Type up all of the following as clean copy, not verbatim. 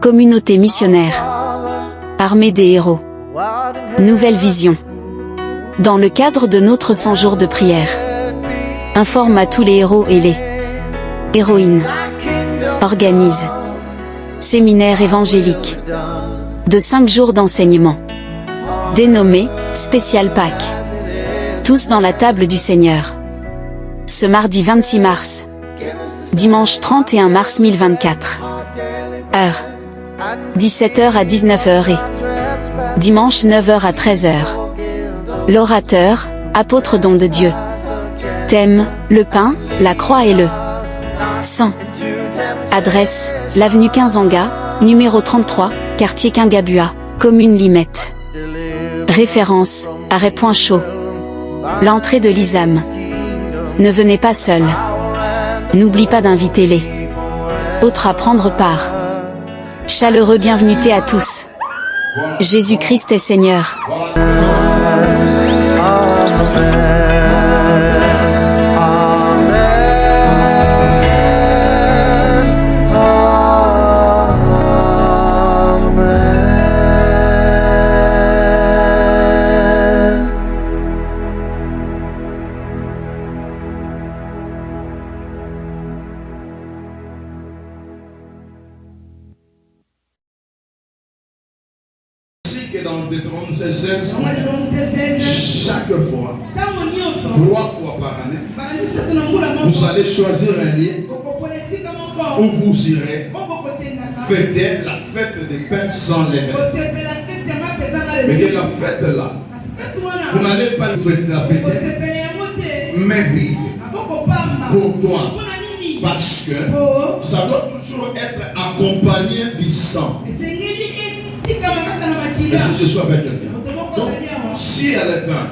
Communauté missionnaire. Armée des héros. Nouvelle vision. Dans le cadre de notre 100 jours de prière, informe à tous les héros et les héroïnes. Organise séminaire évangélique de 5 jours d'enseignement. Dénommé Spécial Pâques. Tous dans la table du Seigneur. Ce mardi 26 mars. Dimanche 31 mars 2024. Heure 17h à 19h et dimanche 9h à 13h. L'orateur, apôtre don de Dieu. Thème, le pain, la croix et le sang. Adresse, l'avenue Kinzanga, numéro 33, quartier Kingabua, commune Limette. Référence, arrêt point chaud. L'entrée de l'ISAM. Ne venez pas seul. N'oublie pas d'inviter les autres à prendre part. Chaleureux bienvenue à tous. Jésus-Christ est Seigneur. Dans Deutéronome 16, chaque fois, 3 fois par année, vous allez choisir un lieu où vous irez fêter la fête des pains sans levain. Mais que la fête là, vous n'allez pas la fêter, mais vide pour toi. Parce que ça doit toujours être accompagné du sang. Et si je suis avec quelqu'un. Donc, si elle est pain,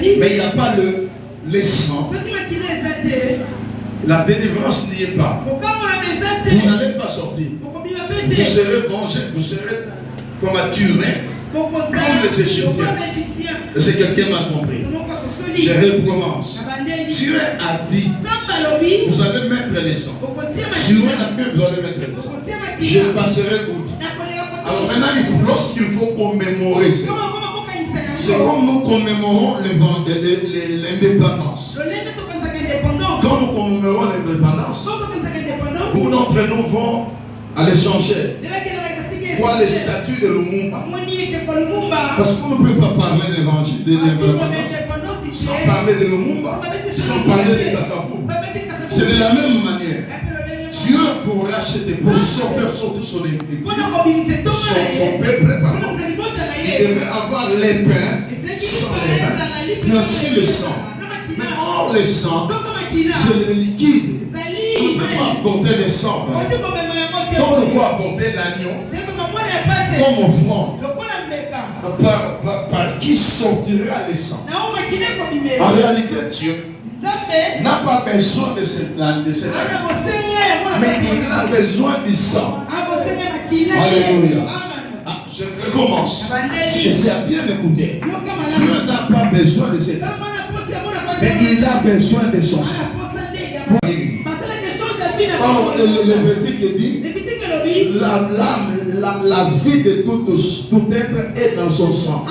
mais il n'y a pas le sang, la délivrance n'y est pas. Vous n'allez pas sortir. Vous serez vengé, vous serez comme à tuer, comme les Égyptiens. Et c'est quelqu'un qui m'a compris. Je recommence. Dieu a dit, vous allez mettre les sangs. Sur la main, vous allez mettre les sangs. Je passerai outre. Alors maintenant, lorsqu'il faut commémorer, c'est comme nous commémorons l'indépendance. Quand nous commémorons l'indépendance, beaucoup d'entre nous vont à l'échanger voir les statuts de Lumumba. Parce qu'on ne peut pas parler d'évangile, de l'indépendance, sans parler de Lumumba, sans parler de Kassavou. C'est de la même manière. Dieu pour racheter, pour sortir son peuple, pardon. Il devait avoir les pains sans les pains, mais aussi le sang. Mais or le sang, c'est le liquide. On ne peut pas apporter le sang. Donc on doit apporter l'agneau comme offrande. Par qui sortira le sang. En réalité, Dieu n'a pas besoin de cette agneau, mais il a besoin du sang. Alléluia. Je recommence. Si c'est bien écouté. Dieu n'a pas besoin de cette agneau, mais il a besoin de son sang. Or, le petit dit, la vie de tout être est dans son sang.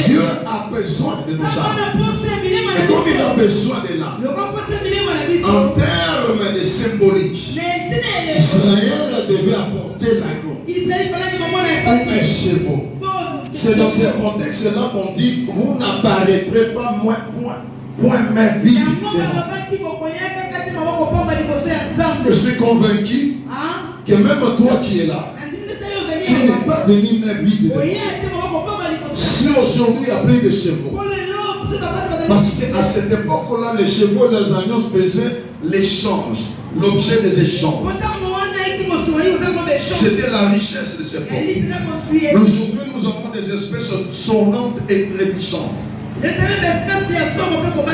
Dieu a besoin de nos âmes. Et comme il a besoin de l'âme, en termes de symbolique, Israël devait apporter l'agneau ou un chevaux. C'est dans ce contexte-là qu'on dit, vous n'apparaîtrez pas point main vide. Je suis convaincu que même toi qui es là, tu n'es pas venu main vide. Si aujourd'hui il y a plus de chevaux, parce qu'à cette époque-là, les chevaux, les agneaux faisaient l'échange, l'objet des échanges. C'était la richesse de cette époque. Mais aujourd'hui, nous avons des espèces sonnantes et trébuchantes.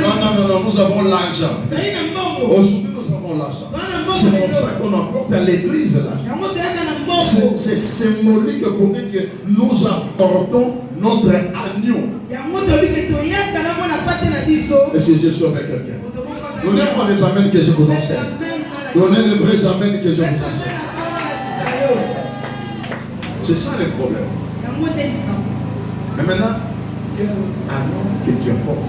Non, nous avons l'argent. Aujourd'hui, nous avons l'argent. C'est comme ça qu'on apporte à l'église l'argent. C'est symbolique pour dire que nous apportons notre agneau. Et si je suis avec quelqu'un, nous n'avons pas les amens que je vous enseigne. Donnez le vrai amen que je vous enseigne. C'est ça le problème. Mais maintenant, quel amour que tu apportes?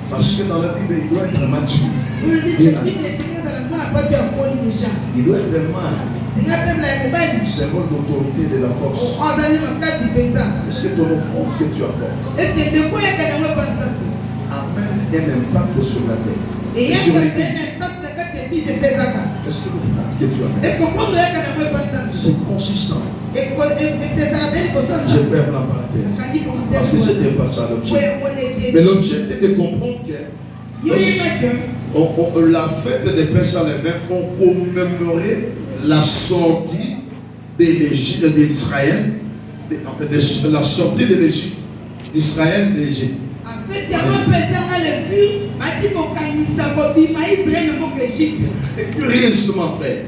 Parce que dans la Bible, il doit être mature. Il doit être mâle. Symbole d'autorité de la force. Est-ce que ton offrande que tu apportes amène un impact sur la terre et sur l'église? Est-ce que l'offrande que tu amènes, c'est consistant? Je ferme la parenthèse. Parce que ce n'était pas ça l'objet. Mais l'objet était de comprendre que la fête des Pères sans levain, on commémorait la sortie d'Israël, en fait, la sortie de l'Égypte, d'Israël d'Égypte. Et curieusement fait,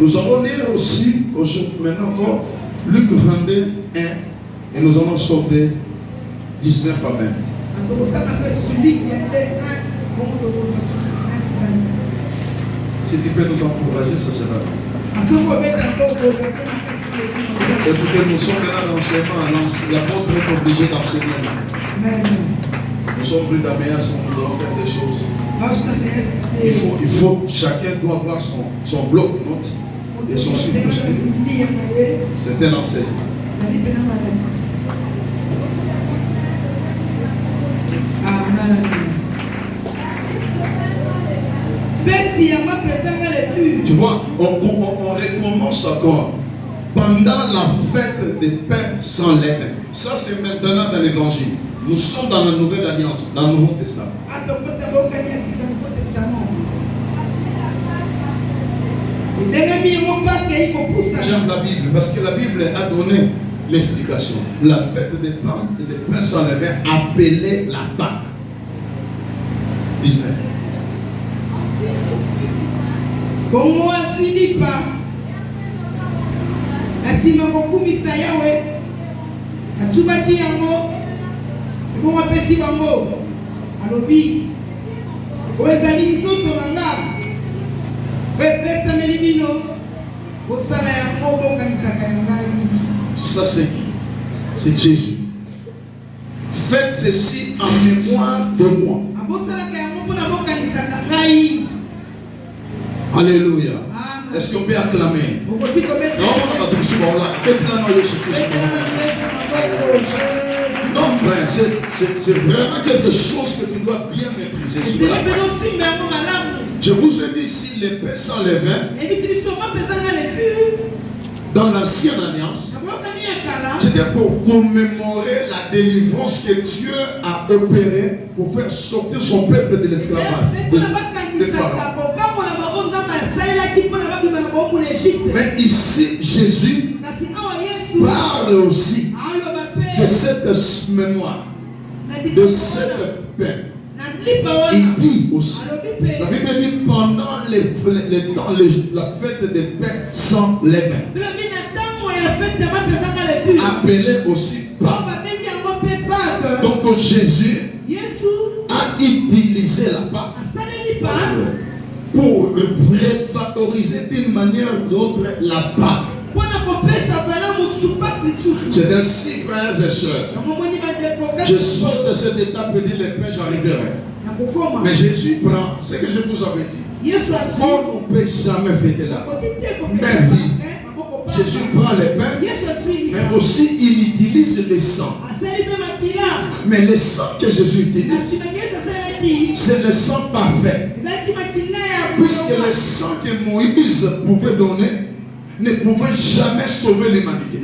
nous allons lire aussi, maintenant encore, Luc 22, 1, et nous allons sauter 19 à 20. Si tu peux nous encourager, ça sera bien. Écoutez, nous sommes là dans l'enseignement. L'apôtre est obligé d'enseigner. Nous sommes plus d'Améas, nous allons faire des choses. Il faut, chacun doit avoir son bloc-notes et son supplément. C'est un enseignement. Amen. Tu vois, on recommence encore. Pendant la fête des pains sans levain. Ça, c'est maintenant dans l'évangile. Nous sommes dans la nouvelle alliance, dans le Nouveau Testament. J'aime la Bible parce que la Bible a donné l'explication. La fête des pains sans levain appelée la Pâque. 19. Bongo aswini pa asima kokumisa yawe atubaki yango bongo apesi bango alobi oezali nzoto na nga pepesameli bino kosala yango bokanisaka ya ngai. Ça c'est qui? C'est Jésus. Faites ceci en mémoire de moi. Abosalaka yango mpona bokanisaka ngai. Alléluia. Est-ce qu'on peut acclamer? Non, non, frère, c'est vraiment quelque chose que tu dois bien maîtriser. Je vous ai dit, si les pains sans levain, dans l'ancienne alliance, c'était pour commémorer la délivrance que Dieu a opérée pour faire sortir son peuple de l'esclavage de Pharaon. Mais ici, Jésus parle aussi de cette mémoire, de cette paix. Il dit aussi, la Bible dit pendant la fête des pains sans levain, appelé aussi Pâques. Donc Jésus a utilisé la Pâque pour réfactoriser d'une manière ou d'autre la Pâque. C'est ainsi, frères et sœurs. Je saute de cette étape et dis les pains, j'arriverai. Mais Jésus prend ce que je vous avais dit. On ne peut jamais fêter la Pâque. Mais oui, Jésus prend les pains, mais aussi il utilise le sang. Mais le sang que Jésus utilise, c'est le sang parfait. Puisque le sang que Moïse pouvait donner ne pouvait jamais sauver l'humanité.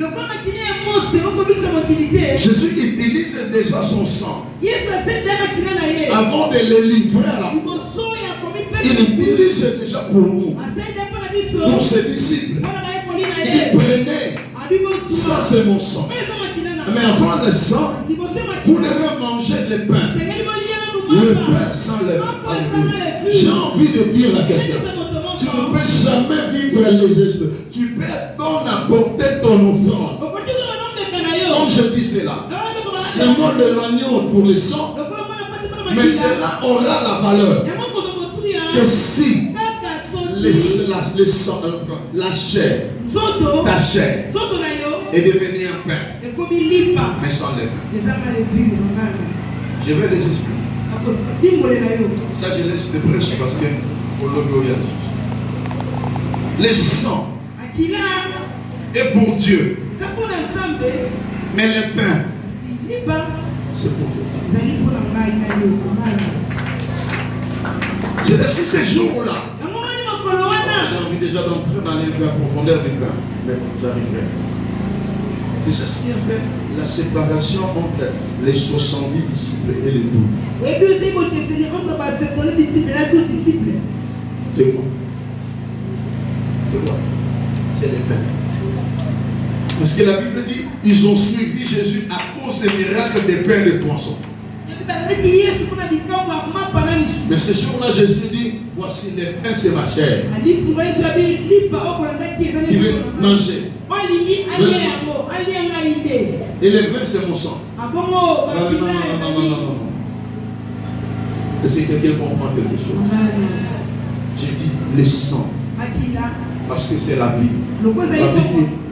Jésus utilise déjà son sang. Avant de le livrer à la croix, il utilise déjà pour nous, pour ses disciples. Il prenait, ça c'est mon sang. Mais avant le sang, vous devez manger le pain. Le pain sans levain. J'ai envie de dire à quelqu'un, tu ne peux jamais vivre les esprits. Tu peux donc apporter ton offrande. Comme je disais là, c'est moi de l'agneau pour le sang, mais cela aura la valeur. que si la chair, ta chair est devenue un pain, mais sans le pain. Je vais les expliquer. Ça, je laisse de prêcher parce que pour le sang est pour Dieu, mais le pain, c'est pour Dieu. C'est ainsi ces jours-là. J'ai envie déjà d'entrer dans la profondeur du pain, mais j'arriverai. C'est ce qui a fait la séparation entre les 70 disciples et les 12. C'est quoi? C'est quoi? C'est les pains. Parce que la Bible dit, ils ont suivi Jésus à cause des miracles des pains et des poissons. Mais ce jour-là, Jésus dit, voici les pains, c'est ma chair. Il veut manger. Et les vins, c'est mon sang. Non. Est-ce que quelqu'un comprend quelque chose? J'ai dit le sang. Parce que c'est la vie.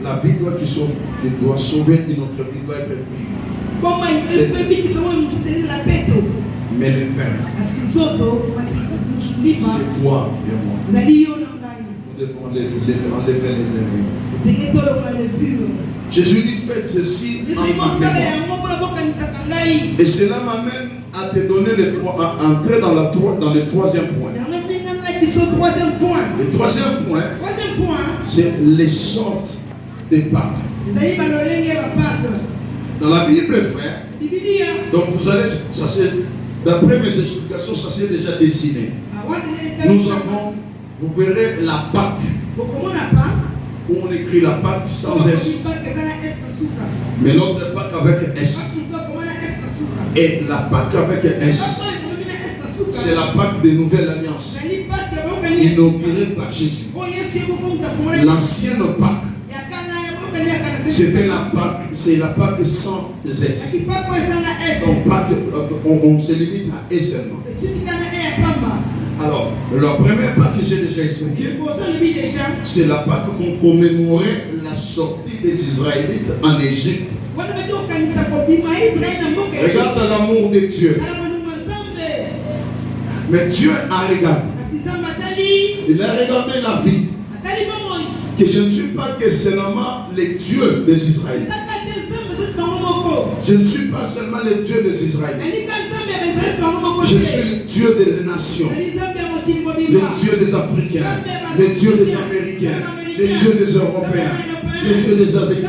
La vie doit sauver une autre vie, doit être pure. Mais le pain, c'est toi et moi. Nous devons enlever les lèvres. Jésus dit, faites ceci en ma mémoire. Et cela m'amène à te donner à entrer dans le troisième point. Le troisième point, c'est les sortes de Pâques. Dans la Bible, frère, donc vous allez, d'après mes explications, ça s'est déjà dessiné. Nous avons, vous verrez la Pâque, où on écrit la Pâque sans S, mais l'autre Pâque avec S. Et la Pâque avec S, c'est la Pâque des Nouvelles Alliances, inaugurée par Jésus. L'ancienne Pâque, c'était la Pâque, c'est la Pâque sans S. Donc Pâque, on se limite à S seulement. Alors, la première Pâque que j'ai déjà expliqué, c'est la Pâque qu'on commémorait la sortie des Israélites en Égypte. Regarde l'amour de Dieu. Mais Dieu a regardé. Il a regardé la vie. Que je ne suis pas que seulement les dieux des Israélites. Je ne suis pas seulement le Dieu des Israélites. Je suis le Dieu des nations. Le Dieu des Africains. Le Dieu des Américains. Le Dieu des Européens. Le Dieu des Asiatiques.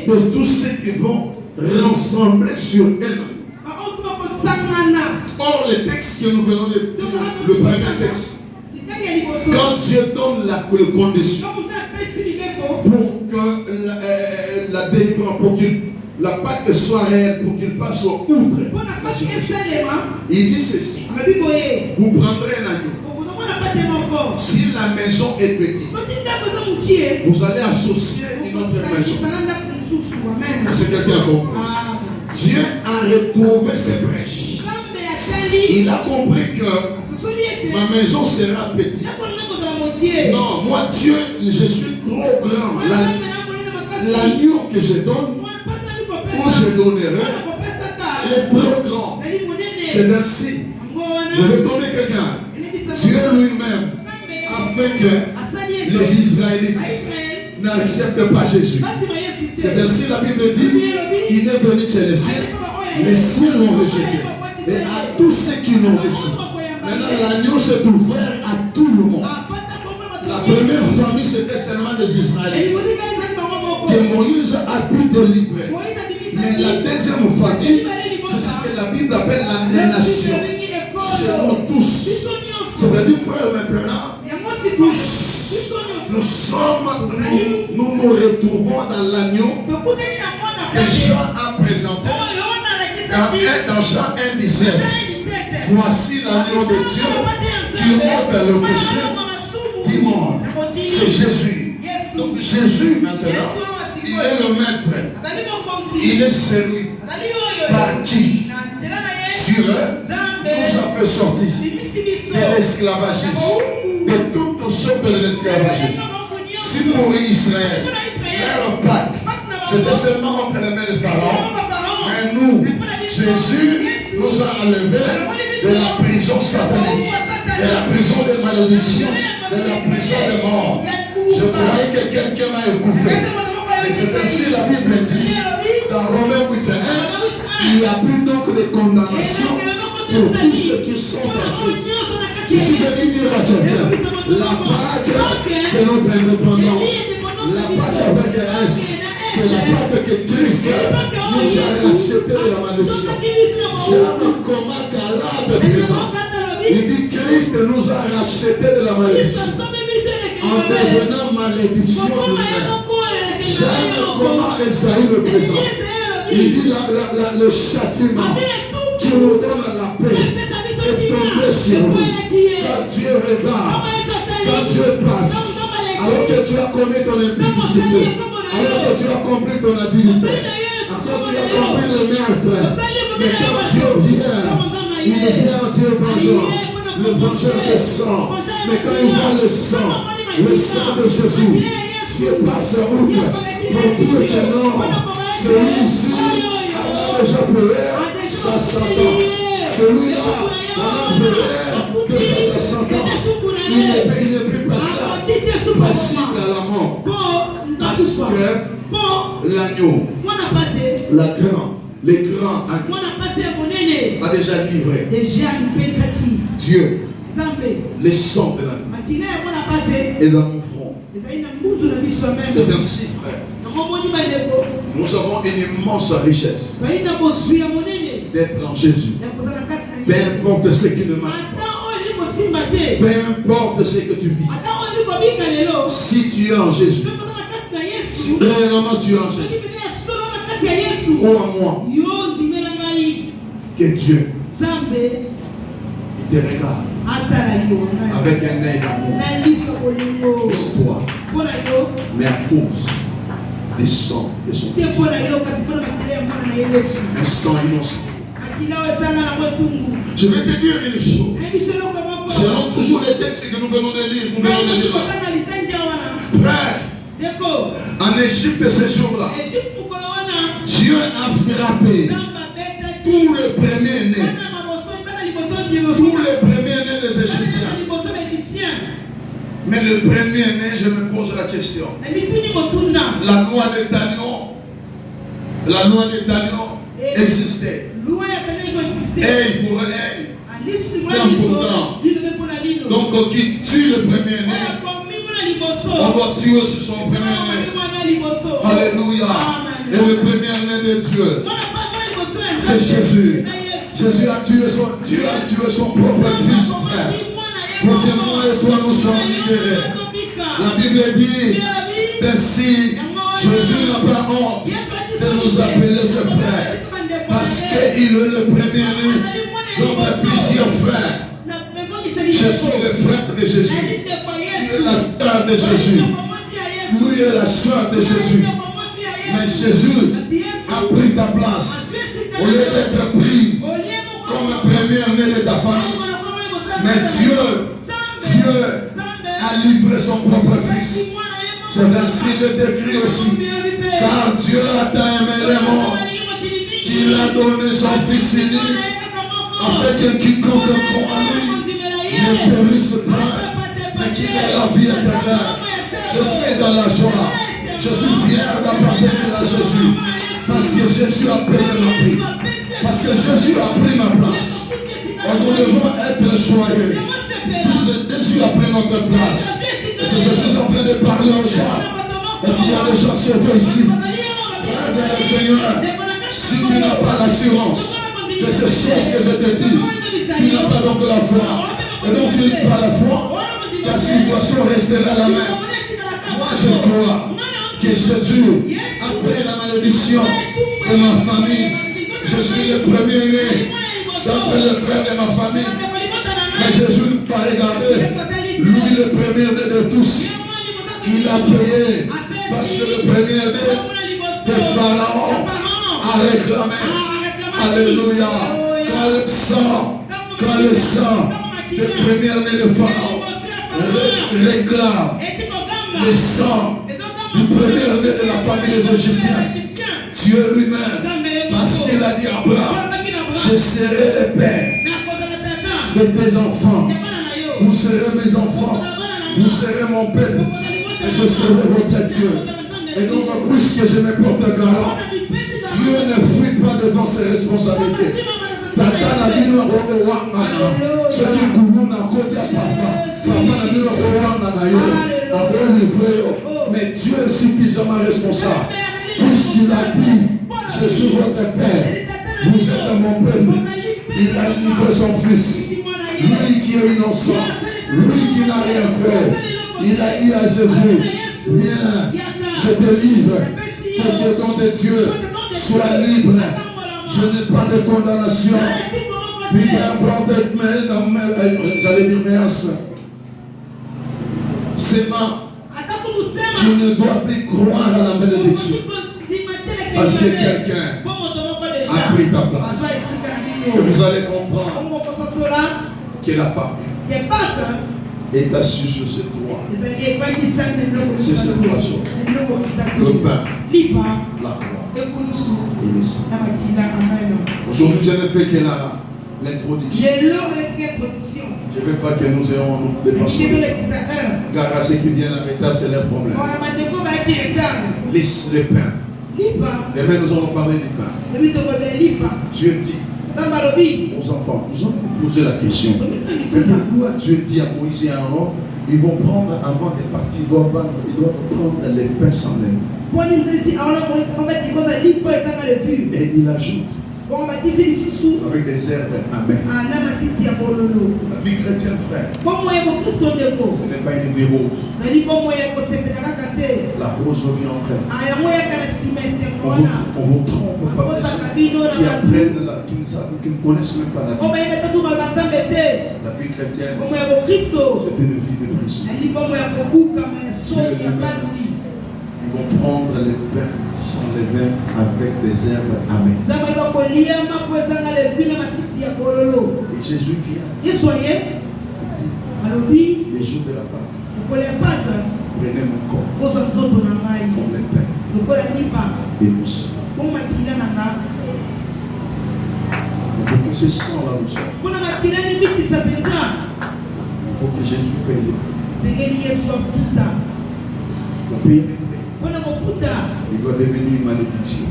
De tous ceux qui vont rassembler sur eux-mêmes. Or, le texte que nous venons de lire, le premier texte, quand Dieu donne la condition pour que la délivrance, pour que la Pâque soit réelle, pour qu'il passe au outre, il dit ceci: vous prendrez un agneau. Si la maison est petite, vous allez associer une autre maison. Est-ce que quelqu'un comprend? Dieu a retrouvé ses brèches. Il a compris que ma maison sera petite. Non, moi Dieu, je suis trop grand. L'agneau que je donne, ou je donnerai, est trop grand. C'est ainsi. Je vais donner quelqu'un. Dieu lui-même a fait que les Israélites n'acceptent pas Jésus. C'est ainsi la Bible dit, il est venu chez les cieux l'ont rejeté. Et à tous ceux qui l'ont reçu. Maintenant l'agneau s'est ouvert à tout le monde. La première famille c'était seulement les Israélites que Moïse a pu délivrer. Mais la deuxième famille, c'est ce que la Bible appelle la nation. C'est nous tous. C'est-à-dire, frère, maintenant, tous, nous nous retrouvons dans l'agneau que Jean a présenté dans Jean 1,17. Voici l'agneau de Dieu qui ôte le péché du monde. C'est Jésus. Donc Jésus maintenant, il est le maître. Il est celui par qui Dieu nous a fait sortir. de l'esclavagisme, de toutes sortes de l'esclavagisme. Si pour Israël, leur Pâques, c'était seulement entre les mains de Pharaon, mais nous, Jésus nous a enlevés de la prison satanique, de la prison de malédiction, de la prison de mort. Je croyais que quelqu'un m'a écouté. Et c'est ainsi la Bible dit, dans Romains 8:1, il n'y a plus donc de condamnation pour tous ceux qui sont en Christ. Je suis venu dire à quelqu'un, la Pâque, c'est notre indépendance. La Pâque avec un S, c'est la Pâque que Christ nous a racheté de la malédiction. Jamais comment qu'Allah est présent. Il dit Christ nous a racheté de la malédiction. En devenant malédiction lui-même. Jamais comment Esaïe le présente. Il dit le châtiment qui nous donne la paix est tombé sur nous. Quand Dieu regarde, quand Dieu passe, alors que tu as commis ton impudicité, alors que tu as compris ton adultère, alors que tu as compris le meurtre, mais quand Dieu vient, il vient Dieu vengeance, le vengeur des sangs. Mais quand il voit le sang de Jésus, Dieu passe outre pour dire que non, celui-ci a déjà pleuré sa sentence. Celui-là a pleuré de sa sentence. Il n'est plus passible à la mort. Parce que l'agneau, les grands agneaux a déjà livré Dieu, les sangs de l'agneau et dans mon front. C'est ainsi, frère. Nous avons une immense richesse d'être en Jésus. Peu importe ce qui ne marche pas. Peu importe ce que tu vis. Si tu es en Jésus, si réellement tu es en Jésus, crois en moi que Dieu, il te regarde avec un œil d'amour pour toi, mais à cause des sangs de son fils. Un sang innocent. Je vais te dire une chose. Selon toujours les textes que nous venons de lire, frère, en Égypte ces jours-là, Dieu a frappé tous les premiers-nés. Tous les premiers-nés des Égyptiens. Mais le premier-né, je me pose la question. La loi de Talion existait. Œil pour œil, dent pour dent. Donc, qui tue le premier-né, on doit tuer aussi son premier-né. Alléluia. Et le premier-né de Dieu, c'est Jésus. Jésus a tué son propre fils, frère. Pour que moi et toi nous soyons libérés. La Bible dit, ainsi, Jésus n'a pas honte de nous appeler ses frères. Parce qu'il est le premier-né, donc plusieurs frères. Je suis le frère de Jésus. Tu es la sœur de Jésus. Lui est la sœur de Jésus. Mais Jésus a pris ta place. Au lieu d'être pris comme le premier-né de ta famille. Mais Dieu a livré son propre fils. C'est ainsi le décrit aussi. Car Dieu a tant aimé les morts qu'il a donné son fils unique, afin que quiconque croit en lui ne périsse pas, mais qu'il ait la vie éternelle. Je suis dans la joie. Je suis fier d'appartenir à Jésus. Parce que Jésus a payé ma prix. Parce que Jésus a pris ma place. Nous devons être joyeux. Parce que Jésus a pris notre place. Et si je suis en train de parler aux gens, et s'il y a des gens sauvés ici, frère de le Seigneur, si tu n'as pas l'assurance de ces choses que je te dis, tu n'as pas donc la foi. Et donc tu n'as pas la foi, ta situation restera la même. Moi je crois que Jésus a pris la malédiction de ma famille. Je suis le premier-né d'entre les frères de ma famille. Mais Jésus n'a pas regardé. Lui le premier-né de tous. Il a payé parce que le premier-né de Pharaon a réclamé. Alléluia. Quand le sang les premiers-nés de Pharaon réclament le sang du premier-né de la famille des Égyptiens. Dieu lui-même, parce qu'il a dit à Abraham, je serai le père de tes enfants. Vous serez mes enfants. Vous serez mon peuple. Et je serai votre Dieu. Et donc, puisque je me porte garant, Dieu ne fuit pas devant ses responsabilités. Tata na bino wana ce qui goumou na côté à papa. Papa na bino wana na yo. Après le mais Dieu est suffisamment responsable. Puisqu'il a dit, je suis votre père. Vous êtes mon peuple. Il a livré son fils. Lui qui est innocent. Lui qui n'a rien fait. Il a dit à Jésus, viens, je te livre pour que ton de Dieu soit libre. Je n'ai pas de condamnation. J'allais dire merci. C'est ma. Tu ne dois plus croire à la malédiction. Parce que quelqu'un a pris ta place. Et vous allez comprendre que la Pâque est assise sur ces trois. C'est ces trois choses. Le pain, la croix et le sang. Aujourd'hui, je ne fais que l'introduction. Je ne veux pas que nous ayons nous dépasser. Car à ceux qui viennent en retard, c'est leur problème. Laisse le pain. Demain, nous allons parler du pain. Dieu dit aux enfants, nous allons nous poser la question. Mais pourquoi Dieu dit à Moïse et à Aaron, ils vont prendre, avant de partir, ils doivent prendre les pains sans lait. Et il ajoute, avec des herbes amères. La vie chrétienne, frère, ce n'est pas une vie rose. La rose revient après. On vous trompe par des gens qui apprennent, qui ne connaissent même pas la vie. La vie chrétienne, c'est une vie de prison. Ils vont prendre les pains sans levain avec des herbes amères. Et Jésus vient. Les jours de la Pâque. Prenez mon corps. Comme les pains. Et nous sommes. Pour que ce sang-là nous sorte, il faut que Jésus paye les prix. Pour payer les prix, il doit devenir une malédiction.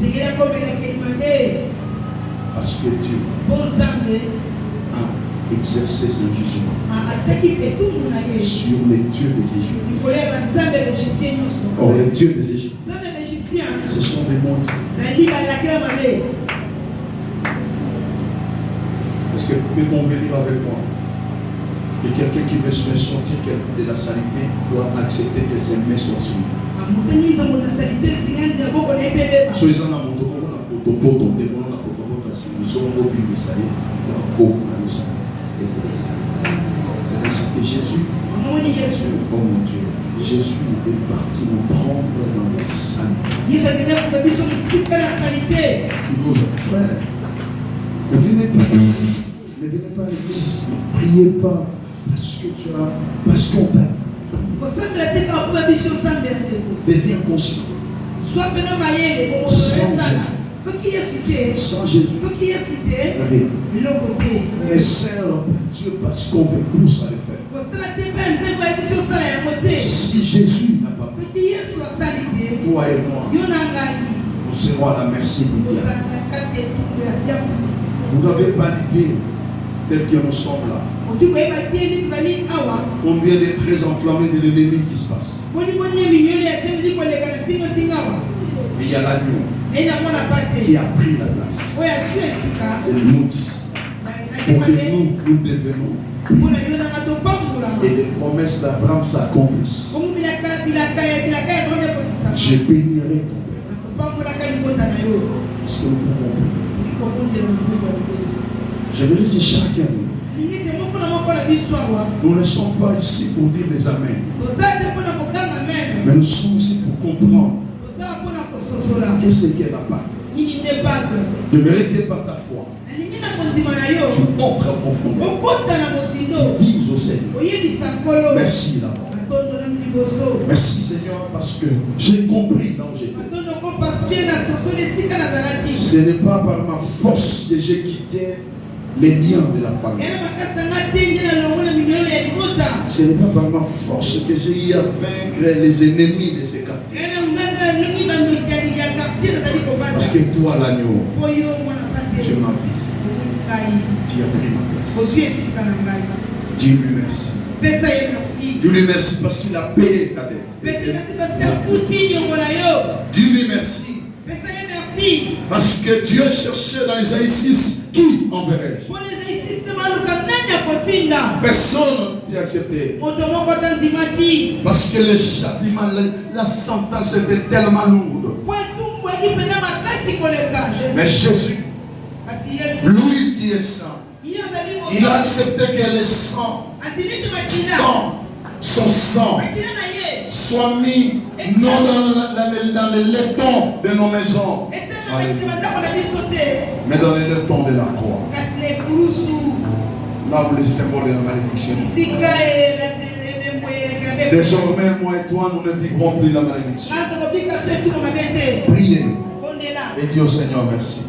Parce que Dieu a exercé ce jugement sur les dieux des Égyptiens. Or, les dieux des Égyptiens, ce sont des mondes. Est-ce que vous pouvez convenir avec moi que quelqu'un qui veut se sortir de la saleté doit accepter que ses mains soient souillées? C'est ainsi que Jésus, oh mon Dieu, Jésus est parti nous prendre dans la saleté. Il nous a frère, ne venez pas à l'église, ne priez pas parce que tu as, parce qu'on t'a. Deviens conscient. Sans Jésus. Rien. Mais serre Dieu parce qu'on te pousse à le faire. Si Jésus n'a pas fait, toi et moi, nous serons à la merci du diable. Vous n'avez pas l'idée tel que nous sommes là. Combien de traits enflammés de l'ennemi qui se passe. Et il y a l'agneau qui a pris la place. Et nous dit pour que nous devenons et les promesses d'Abraham s'accomplissent. Je bénirai ton père. Est-ce que nous pouvons prier? J'aimerais dire chacun de nous ne sommes pas ici pour dire des amens, mais nous sommes ici pour comprendre qu'est-ce qu'est la Pâque. J'aimerais que par ta foi, tu entre en profondeur. Dis au Seigneur, merci là. Merci Seigneur parce que j'ai compris là où j'étais. Ce n'est pas par ma force que j'ai quitté les liens de la famille. Ce n'est pas par ma force que j'ai eu à vaincre les ennemis de ces quartiers. Parce que toi l'agneau, tu m'as vu. Tu as pris ma place. Dis-lui merci. Dis-lui merci parce qu'il a payé ta dette. Dis-lui merci. Parce que Dieu cherchait dans Isaïe 6, qui enverrai-je? Personne n'a accepté. Parce que le châtiment, la sentence était tellement lourde. Mais Jésus, lui qui est saint, il a accepté que le sang, son sang, soit mis non dans le laiton de nos maisons, mais dans le laiton de la croix. Là où le symbole de la malédiction. Désormais, moi et toi, nous ne vivrons plus la malédiction. Priez et dis au Seigneur merci.